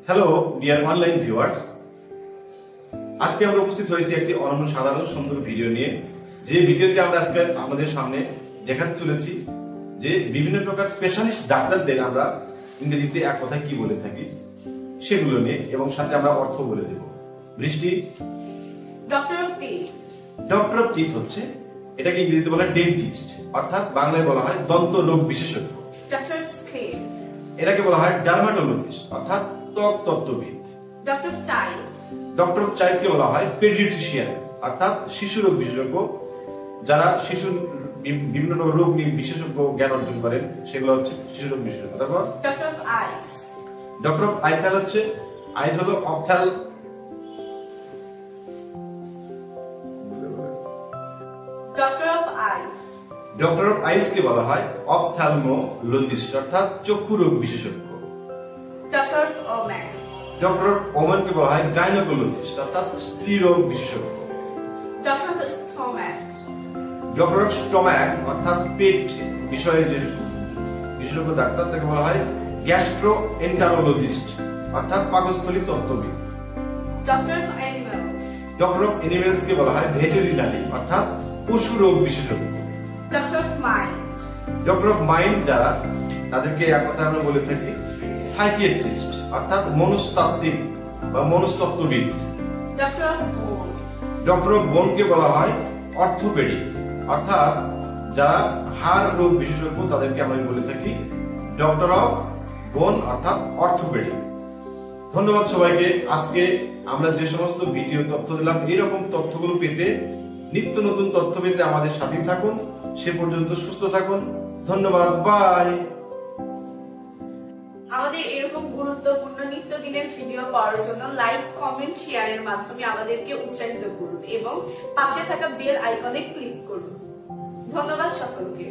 Hello dear online viewers, আজকে আমরা উপস্থিত হয়েছি একটি অনন্য সাধারণ সুন্দর ভিডিও নিয়ে। যে ভিডিওতে আমরা আজকে আপনাদের সামনে দেখাতে চলেছি যে বিভিন্ন প্রকার স্পেশালিস্ট ডাক্তারদের আমরা ইংরেজিতে এক কথায় কি বলে থাকি সেগুলো নিয়ে, এবং সাথে আমরা অর্থ বলে দেব। বৃষ্টি, doctor of teeth. Doctor of teeth হচ্ছে, এটাকে ইংরেজিতে বলা হয় ডেন্টিস্ট, অর্থাৎ বাংলায় বলা হয় দন্ত রোগ বিশেষজ্ঞ। Doctor of skin. এটাকে বলা হয় ডার্মাটোলজিস্ট, অর্থাৎ ত্বক তত্ত্ববিদ। Doctor of child. Doctor of চাইল্ডকে বলা হয় পেডিয়াট্রিশিয়ান, অর্থাৎ শিশু রোগ বিশেষজ্ঞ। যারা শিশুর বিভিন্ন রোগ নিয়ে বিশেষজ্ঞ জ্ঞান অর্জন করেন সেগুলো হচ্ছে শিশু রোগ বিশেষজ্ঞ। তারপর doctor of eyes. Doctor of আইথাল হচ্ছে, আইস হলো অপথ্যাল। Doctor of eyes. Doctor of eyes কে বলা হয় অপথ্যালমোলজিস্ট, অর্থাৎ চক্ষু রোগ বিশেষজ্ঞ। Doctor of woman. Doctor of women কে বলা হয় গাইনোকোলজিস্ট, অর্থাৎ স্ত্রী রোগ বিশেষজ্ঞ। Doctor of stomach. Doctor of stomach, অর্থাৎ পেট বিষয়ে যে বিশেষজ্ঞ ডাক্তার, তাকে বলা হয় গ্যাস্ট্রোএন্টারোলজিস্ট, অর্থাৎ পাকস্থলী তত্ত্ববিদ। Doctor of animals. Doctor of animals কে বলা হয় ভেটেরিনারি, অর্থাৎ পশু রোগ বিশেষজ্ঞ। Doctor of mind. Doctor of mind যারা, তাদেরকে এক কথা আমরা বলে থাকি সাইকিয়াট্রিস্ট, অর্থাৎ মনস্তাত্ত্বিক বা মনস্তত্ত্ববিদ। Doctor of bone. Doctor of bone কে বলা হয় অর্থোপেডিক, অর্থাৎ যারা হাড় রোগ বিশেষজ্ঞ, তাদেরকে আমরা বলে থাকি ডক্টর অফ বোন, অর্থাৎ অর্থোপেডিক। ধন্যবাদ সবাইকে। আজকে আমরা যে সমস্ত ভিডিও তথ্য দিলাম, এরকম তথ্যগুলো পেতে, নিত্য নতুন তথ্য পেতে আমাদের সাথে থাকুন। সে পর্যন্ত সুস্থ থাকুন। ধন্যবাদ, বাই। আমাদের এরকম গুরুত্বপূর্ণ নিত্যদিনের ভিডিও পাওয়ার জন্য লাইক, কমেন্ট, শেয়ারের মাধ্যমে আমাদেরকে উৎসাহিত করুন এবং পাশে থাকা বেল আইকনে ক্লিক করুন। ধন্যবাদ সকলকে।